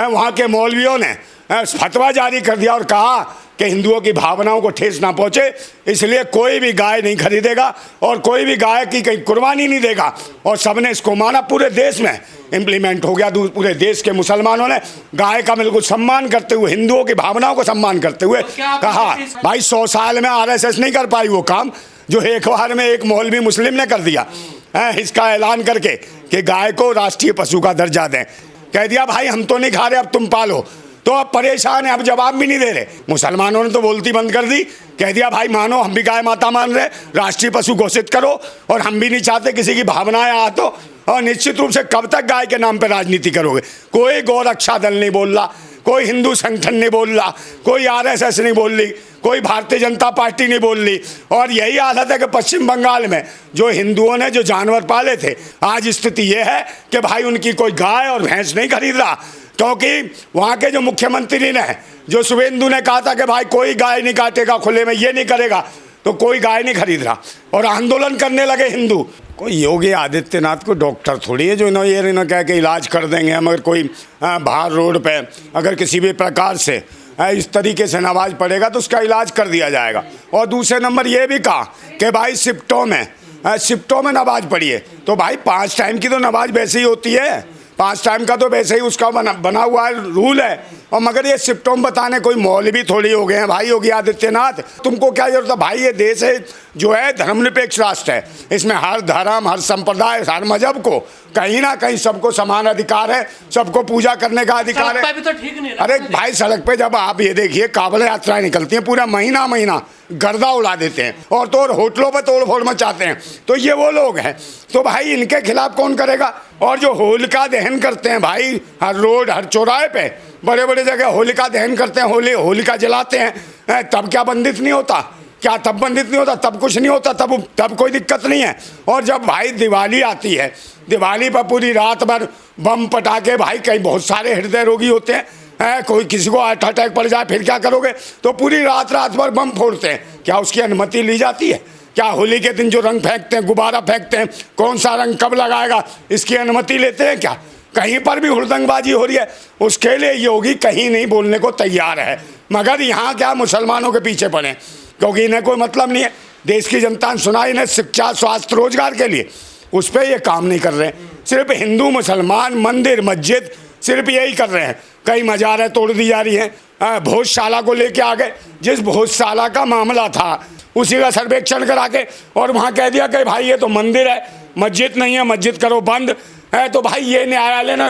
वहाँ के मौलवियों ने फतवा जारी कर दिया और कहा कि हिंदुओं की भावनाओं को ठेस ना पहुँचे, इसलिए कोई भी गाय नहीं खरीदेगा और कोई भी गाय की कहीं कुर्बानी नहीं देगा। और सबने इसको माना, पूरे देश में इम्प्लीमेंट हो गया। पूरे देश के मुसलमानों ने गाय का बिल्कुल सम्मान करते हुए, हिंदुओं की भावनाओं को सम्मान करते हुए कहा। भाई 100 साल में RSS नहीं कर पाई वो काम जो एक बार में एक मौलवी मुस्लिम ने कर दिया है, इसका ऐलान करके कि गाय को राष्ट्रीय पशु का दर्जा दें। कह दिया भाई हम तो नहीं खा रहे, अब तुम पालो। तो अब परेशान है, अब जवाब भी नहीं दे रहे। मुसलमानों ने तो बोलती बंद कर दी, कह दिया भाई मानो हम भी गाय माता मान रहे, राष्ट्रीय पशु घोषित करो। और हम भी नहीं चाहते किसी की भावनाएं आ तो। और निश्चित रूप से कब तक गाय के नाम पे राजनीति करोगे? कोई गौरक्षा दल नहीं बोल रहा, कोई हिंदू संगठन नहीं बोल रहा, कोई RSS नहीं बोल रही, कोई भारतीय जनता पार्टी नहीं बोल रही। और यही हालत है कि पश्चिम बंगाल में जो हिंदुओं ने जो जानवर पाले थे, आज स्थिति ये है कि भाई उनकी कोई गाय और भैंस नहीं खरीद रहा, क्योंकि वहाँ के जो मुख्यमंत्री ने, जो शुभेंदु ने कहा था कि भाई कोई गाय नहीं काटेगा खुले में, ये नहीं करेगा, तो कोई गाय नहीं खरीद रहा। और आंदोलन करने लगे हिंदू। कोई योगी आदित्यनाथ को डॉक्टर थोड़ी है जो इन्होंने कह के इलाज कर देंगे। मगर कोई बाहर रोड पे अगर किसी भी प्रकार से इस तरीके से नमाज पढ़ेगा तो उसका इलाज कर दिया जाएगा। और दूसरे नंबर ये भी कहा कि भाई शिफ्टों में नमाज पढ़िए। तो भाई 5 टाइम की तो नमाज वैसे ही होती है, 5 टाइम का तो वैसे ही उसका बना हुआ रूल है। और मगर ये शिफ्टों में बताने कोई मौलवी थोड़ी हो गए हैं भाई योगी आदित्यनाथ। तुमको क्या जरूरत है भाई? ये देश है जो है धर्मनिरपेक्ष राष्ट्र है, इसमें हर धर्म, हर संप्रदाय, हर मजहब को कहीं ना कहीं सबको समान अधिकार है, सबको पूजा करने का अधिकार है। भी तो ठीक नहीं। अरे भाई सड़क पे जब आप ये देखिए कावड़ यात्राएं निकलती हैं, पूरा महीना गर्दा उड़ा देते हैं और तो और होटलों पे तोड़ फोड़ मचाते हैं, तो ये वो लोग हैं। तो भाई इनके खिलाफ कौन करेगा? और जो होलिका दहन करते हैं भाई, हर रोड हर चौराहे पे बड़े बड़े जगह होलिका दहन करते हैं, होलिका जलाते हैं, तब क्या बंदित नहीं होता? क्या तब बंदित नहीं होता? तब कुछ नहीं होता, तब कोई दिक्कत नहीं है। और जब भाई दिवाली आती है, दिवाली पर पूरी रात भर बम पटाके, भाई कई बहुत सारे हृदय रोगी होते हैं, कोई किसी को हार्ट अटैक पड़ जाए फिर क्या करोगे? तो पूरी रात भर बम फोड़ते हैं, क्या उसकी अनुमति ली जाती है? क्या होली के दिन जो रंग फेंकते हैं, गुब्बारा फेंकते हैं, कौन सा रंग कब लगाएगा, इसकी अनुमति लेते हैं क्या? कहीं पर भी हुड़दंगबाजी हो रही है, उसके लिए योगी कहीं नहीं बोलने को तैयार है। मगर यहाँ क्या मुसलमानों के पीछे पड़े, क्योंकि इन्हें कोई मतलब नहीं है। देश की जनता ने सुना इन्हें शिक्षा, स्वास्थ्य, रोजगार के लिए, उस पर ये काम नहीं कर रहे। सिर्फ हिंदू मुसलमान, मंदिर मस्जिद, सिर्फ यही कर रहे हैं। कई मज़ारें तोड़ दी जा रही हैं। भोजशाला को लेके आ गए, जिस भोजशाला का मामला था उसी का सर्वेक्षण करा के और वहाँ कह दिया कि भाई ये तो मंदिर है, मस्जिद नहीं है, मस्जिद करो बंद है। तो भाई ये न्यायालय ने,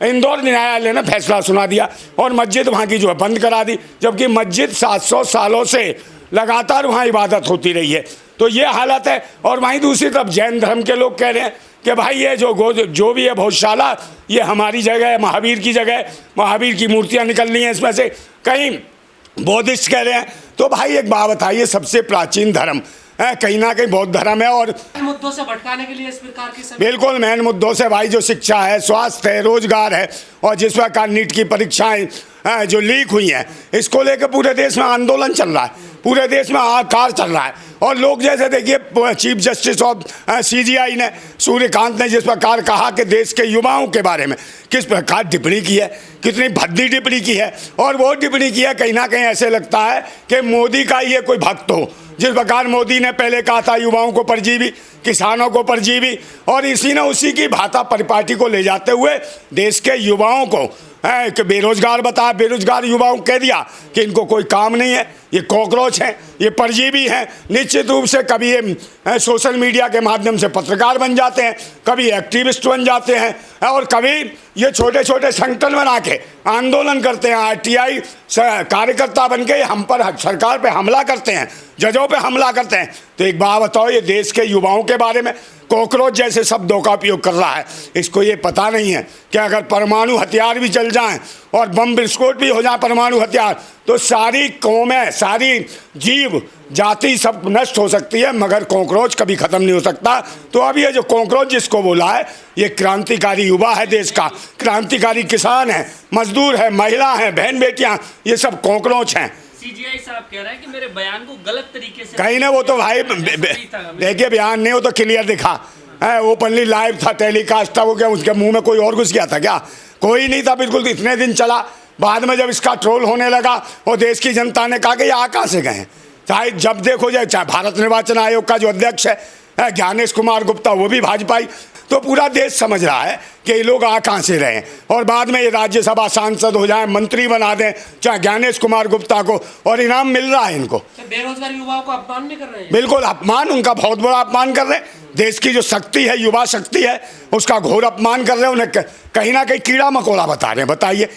इंदौर न्यायालय ने फैसला सुना दिया और मस्जिद वहाँ की जो है बंद करा दी, जबकि मस्जिद 700 सालों से लगातार वहाँ इबादत होती रही है। तो ये हालत है। और वहीं दूसरी तरफ जैन धर्म के लोग कह रहे हैं कि भाई ये जो भी है भोजशाला, ये हमारी जगह है, महावीर की जगह है, महावीर की मूर्तियाँ निकल रही हैं इसमें से। कहीं बौद्धिस्ट कह रहे हैं। तो भाई एक बात बताइए, सबसे प्राचीन धर्म है, कहीं ना कहीं बौद्ध धर्म है। और मुद्दों से भटकाने के लिए इस प्रकार की बिल्कुल मेन मुद्दों से भाई, जो शिक्षा है, स्वास्थ्य है, रोजगार है, और जिस प्रकार नीट की परीक्षाएं जो लीक हुई हैं, इसको लेकर पूरे देश में आंदोलन चल रहा है, पूरे देश में हाहाकार चल रहा है। और लोग जैसे देखिए चीफ जस्टिस ऑफ CJI ने, सूर्यकांत ने जिस प्रकार कहा कि देश के युवाओं के बारे में किस प्रकार टिप्पणी की है, कितनी भद्दी टिप्पणी की है। और वो टिप्पणी की है कहीं ना कहीं ऐसे लगता है कि मोदी का ये कोई भक्त हो। जिस प्रकार मोदी ने पहले कहा था युवाओं को परजीवी, किसानों को परजीवी, और इसी ने उसी की भाता परिपाटी को ले जाते हुए देश के युवाओं को बेरोजगार बताया, बेरोजगार युवाओं को कह दिया कि इनको कोई काम नहीं है, ये कॉकरोच हैं, ये परजीवी हैं। निश्चित रूप से कभी ये सोशल मीडिया के माध्यम से पत्रकार बन जाते हैं, कभी एक्टिविस्ट बन जाते हैं, और कभी ये छोटे छोटे संगठन बना के आंदोलन करते हैं। RTI कार्यकर्ता बन के हम पर, सरकार पे हमला करते हैं, जजों पे हमला करते हैं। तो एक बात बताओ, ये देश के युवाओं के बारे में कॉकरोच जैसे शब्दों का उपयोग कर रहा है। इसको ये पता नहीं है कि अगर परमाणु हथियार भी चल जाएं और बम विस्फोट भी हो जाए परमाणु हथियार, तो सारी कौमें, सारी जीव जाति सब नष्ट हो सकती है, मगर कॉकरोच कभी ख़त्म नहीं हो सकता। तो अब ये जो कॉकरोच जिसको बोला है, ये क्रांतिकारी युवा है देश का, क्रांतिकारी किसान है, मजदूर है, महिला है, बहन बेटियाँ, ये सब कॉकरोच हैं। CJI साहब कह रहे हैं कि मेरे बयान को गलत तरीके से कहीं ना, वो तो भाई देखिए बयान नहीं, वो तो क्लियर दिखा है, ओपनली लाइव था, टेलीकास्ट था, वो क्या उसके मुंह में कोई और घुस गया था क्या? कोई नहीं था बिल्कुल, इतने दिन चला। बाद में जब इसका ट्रोल होने लगा और देश की जनता ने कहा कि ये आ कहाँ से गए हैं, चाहे जब देखो जाए, चाहे भारत निर्वाचन आयोग का जो अध्यक्ष है ज्ञानेश कुमार गुप्ता, वो भी भाजपाई, तो पूरा देश समझ रहा है कि ये लोग आ कहाँ से रहे हैं। और बाद में ये राज्यसभा सांसद हो जाए, मंत्री बना दें, चाहे ज्ञानेश कुमार गुप्ता को, और इनाम मिल रहा है इनको। बेरोजगार युवाओं को अपमान भी कर रहे हैं। बिल्कुल अपमान, उनका बहुत बड़ा अपमान कर रहे हैं। देश की जो शक्ति है, युवा शक्ति है, उसका घोर अपमान कर रहे हैं। उन्हें कहीं ना कहीं कीड़ा मकोड़ा बता रहे हैं। बताइए,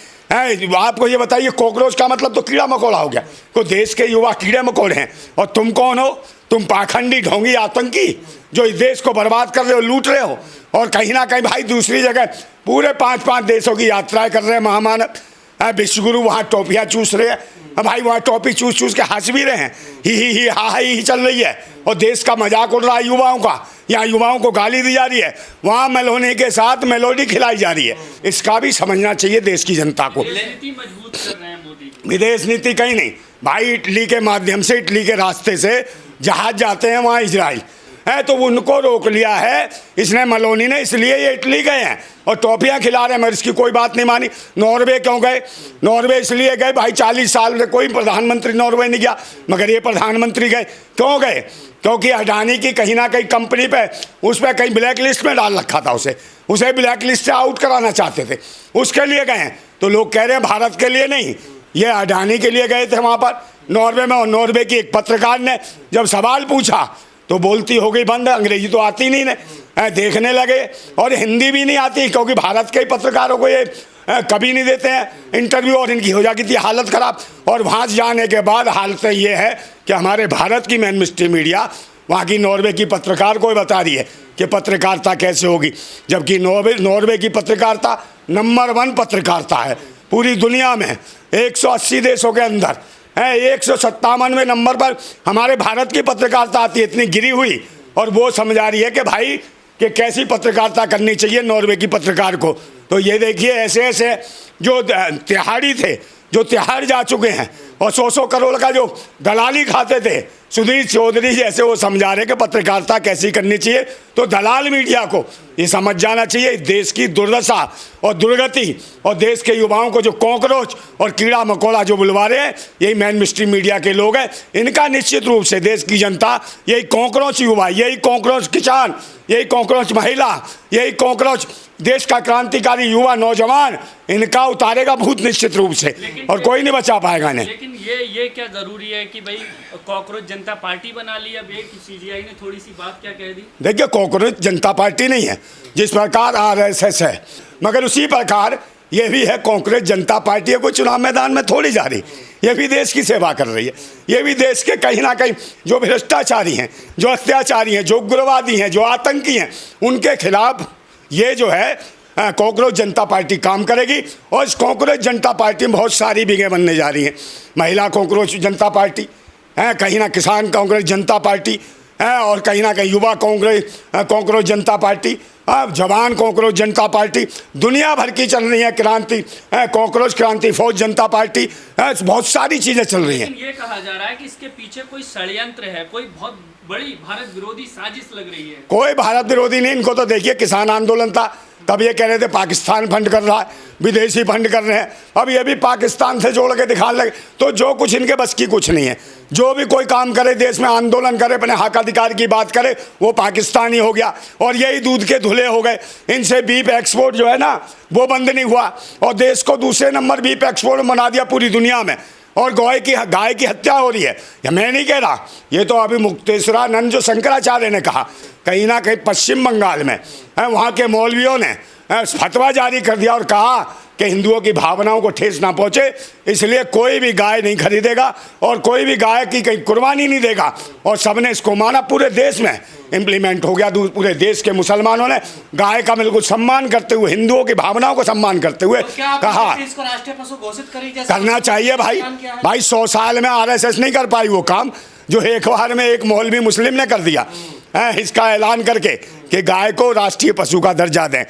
आपको ये बताइए, कॉकरोच का मतलब तो कीड़ा मकोड़ा हो गया। तो देश के युवा कीड़े मकोड़े हैं, और तुम कौन हो? तुम पाखंडी, ढोंगी, आतंकी, जो इस देश को बर्बाद कर रहे हो, लूट रहे हो। और कहीं ना कहीं भाई दूसरी जगह पूरे 5-5 देशों की यात्राएं कर रहे हैं महामानव विश्वगुरु, वहाँ टॉपियाँ चूस रहे हैं भाई, वहाँ टॉपी चूस चूस के हंस भी रहे हैं, ही हा ही चल रही है, और देश का मजाक उड़ रहा है युवाओं का। यहाँ युवाओं को गाली दी जा रही है, वहाँ मेलोनी के साथ मेलोडी खिलाई जा रही है। इसका भी समझना चाहिए देश की जनता को। नीति मजबूत कर रहे हैं मोदी। विदेश नीति कहीं नहीं भाई, इटली के माध्यम से, इटली के रास्ते से जहाज जाते हैं वहाँ इजराइल है, तो उनको रोक लिया है इसने, मेलोनी ने, इसलिए ये इटली गए हैं और टॉफियाँ खिला रहे हैं, मगर इसकी कोई बात नहीं मानी। नॉर्वे क्यों गए? नॉर्वे इसलिए गए भाई, 40 साल में कोई प्रधानमंत्री नॉर्वे नहीं गया, मगर ये प्रधानमंत्री गए। क्यों गए? क्योंकि अडानी की कहीं ना कहीं कंपनी पे, उस पर कहीं ब्लैक लिस्ट में डाल रखा था, उसे ब्लैक लिस्ट से आउट कराना चाहते थे, उसके लिए गए हैं। तो लोग कह रहे हैं भारत के लिए नहीं, ये अडानी के लिए गए थे वहाँ पर नॉर्वे में। और नॉर्वे की एक पत्रकार ने जब सवाल पूछा तो बोलती हो गई बंद, अंग्रेजी तो आती नहीं ने, देखने लगे, और हिंदी भी नहीं आती, क्योंकि भारत के पत्रकारों को ये कभी नहीं देते हैं इंटरव्यू, और इनकी हो जाती थी हालत ख़राब। और वहाँ जाने के बाद हालत ये है कि हमारे भारत की मेन स्ट्रीम मीडिया वहाँ की नॉर्वे की पत्रकार को बता रही है कि पत्रकारिता कैसे होगी, जबकि नॉर्वे की पत्रकारिता नंबर 1 पत्रकारिता है पूरी दुनिया में, 180 देशों के अंदर है, 157वें नंबर पर हमारे भारत की पत्रकारिता आती है, इतनी गिरी हुई। और वो समझा रही है कि भाई कि कैसी पत्रकारिता करनी चाहिए नॉर्वे की पत्रकार को। तो ये देखिए, ऐसे ऐसे जो तिहाड़ी थे, जो तिहाड़ जा चुके हैं, और 100 करोड़ का जो दलाली खाते थे, सुधीर चौधरी जैसे, वो समझा रहे कि पत्रकारिता कैसी करनी चाहिए। तो दलाल मीडिया को ये समझ जाना चाहिए देश की दुर्दशा और दुर्गति, और देश के युवाओं को जो कॉकरोच और कीड़ा मकोड़ा जो बुलवा रहे हैं, यही मेन स्ट्रीम मीडिया के लोग हैं। इनका निश्चित रूप से देश की जनता, यही कॉकरोच युवा, यही कॉकरोच किसान, यही कॉकरोच महिला, यही कॉकरोच देश का क्रांतिकारी युवा नौजवान, इनका उतारेगा भूत निश्चित रूप से, और कोई नहीं बचा पाएगा इन्हें। लेकिन ये क्या जरूरी है कि भाई कॉकरोच जनता पार्टी बना ली? अब एक सीजीआई ने थोड़ी सी बात क्या कह दी? देखिए, कॉकरोच जनता पार्टी नहीं है, जिस प्रकार आरएसएस है, मगर उसी प्रकार ये भी है कांग्रेस जनता पार्टी है। कोई चुनाव मैदान में थोड़ी जा रही, ये भी देश की सेवा कर रही है। ये भी देश के कहीं ना कहीं जो भ्रष्टाचारी हैं, जो अत्याचारी हैं, जो उग्रवादी हैं, जो आतंकी हैं, उनके खिलाफ ये जो है कांग्रेस जनता पार्टी काम करेगी। और इस कांग्रेस जनता पार्टी में बहुत सारी विंगें बनने जा रही हैं। महिला कांग्रेस जनता पार्टी है, कहीं ना किसान कांग्रेस जनता पार्टी है, और कहीं ना कहीं युवा कांग्रेस जनता पार्टी, जवान कांग्रेस जनता पार्टी, दुनिया भर की चल रही है क्रांति, कांग्रेस क्रांति फौज जनता पार्टी, बहुत सारी चीज़ें चल रही हैं। ये कहा जा रहा है कि इसके पीछे कोई षड्यंत्र है, कोई बहुत बड़ी भारत विरोधी साजिश लग रही है। कोई भारत विरोधी नहीं, इनको तो देखिए किसान आंदोलन था, तब ये कह रहे थे पाकिस्तान फंड कर रहा है, विदेशी फंड कर रहे हैं, अब ये भी पाकिस्तान से जोड़ के दिखाने लगे। तो जो कुछ इनके बस की कुछ नहीं है। जो भी कोई काम करे, देश में आंदोलन करे, अपने हक अधिकार की बात करे, वो पाकिस्तानी हो गया। और यही दूध के धुले हो गए। इनसे बीफ एक्सपोर्ट जो है ना, वो बंद नहीं हुआ, और देश को दूसरे नंबर बीफ एक्सपोर्ट में बना दिया पूरी दुनिया में। और गाय की हत्या हो रही है, ये मैं नहीं कह रहा, ये तो अभी मुक्तेश्वरानंद जो शंकराचार्य ने कहा, कहीं ना कहीं पश्चिम बंगाल में वहाँ के मौलवियों ने फतवा जारी कर दिया और कहा कि हिंदुओं की भावनाओं को ठेस ना पहुँचे, इसलिए कोई भी गाय नहीं खरीदेगा और कोई भी गाय की कहीं कुर्बानी नहीं देगा। और सबने इसको माना, पूरे देश में इम्प्लीमेंट हो गया। पूरे देश के मुसलमानों ने गाय का बिल्कुल सम्मान करते हुए, हिंदुओं की भावनाओं को सम्मान करते हुए कहा इसको राष्ट्रीय पशु घोषित करना चाहिए। भाई 100 साल में आरएसएस नहीं कर पाई वो काम जो एक बार में एक मौलवी मुस्लिम ने कर दिया, इसका ऐलान करके कि गाय को राष्ट्रीय पशु का दर्जा दें।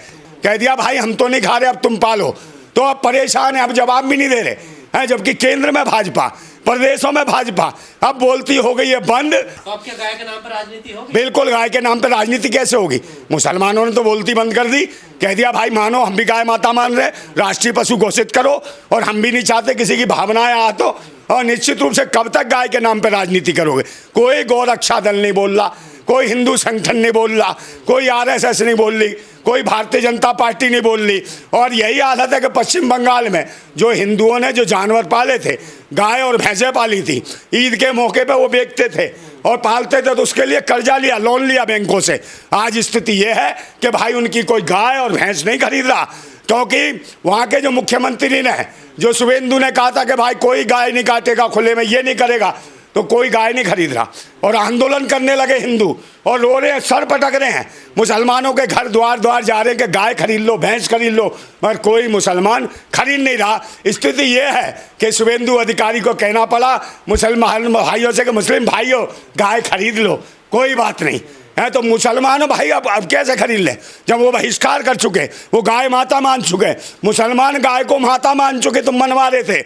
कह दिया भाई हम तो नहीं खा रहे, अब तुम पालो। तो अब परेशान है, अब जवाब भी नहीं दे रहे हैं, जबकि केंद्र में भाजपा, प्रदेशों में भाजपा अब बोलती हो गई है बंद। तो अब क्या गाय के नाम पर राजनीति होगी? बिल्कुल, गाय के नाम पर राजनीति कैसे होगी? मुसलमानों ने तो बोलती बंद कर दी, कह दिया भाई मानो हम भी गाय माता मान रहे, राष्ट्रीय पशु घोषित करो, और हम भी नहीं चाहते किसी की भावनाएं आ तो। और निश्चित रूप से कब तक गाय के नाम पर राजनीति करोगे? कोई गौ रक्षा दल नहीं बोल रहा, कोई हिंदू संगठन नहीं बोल रहा, कोई आरएसएस नहीं बोल रही, कोई भारतीय जनता पार्टी नहीं बोल रही। और यही हालत है कि पश्चिम बंगाल में जो हिंदुओं ने जो जानवर पाले थे, गाय और भैंसें पाली थी, ईद के मौके पे वो बेचते थे और पालते थे, तो उसके लिए कर्जा लिया, लोन लिया बैंकों से। आज स्थिति ये है कि भाई उनकी कोई गाय और भैंस नहीं खरीद रहा, क्योंकि वहाँ के जो मुख्यमंत्री ने, जो शुभेंदु ने कहा था कि भाई कोई गाय नहीं काटेगा खुले में, ये नहीं करेगा, तो कोई गाय नहीं खरीद रहा। और आंदोलन करने लगे हिंदू और रो रहे हैं, सर पटक रहे हैं, मुसलमानों के घर द्वार द्वार जा रहे हैं कि गाय खरीद लो, भैंस खरीद लो, मगर कोई मुसलमान खरीद नहीं रहा। स्थिति ये है कि शुभेंदु अधिकारी को कहना पड़ा मुसलमान भाइयों से कि मुस्लिम भाइयों गाय खरीद लो, कोई बात नहीं है। तो मुसलमान भाई अब कैसे खरीद ले, जब वो बहिष्कार कर चुके, वो गाय माता मान चुके, मुसलमान गाय को माता मान चुके, तुम मनवा रहे थे।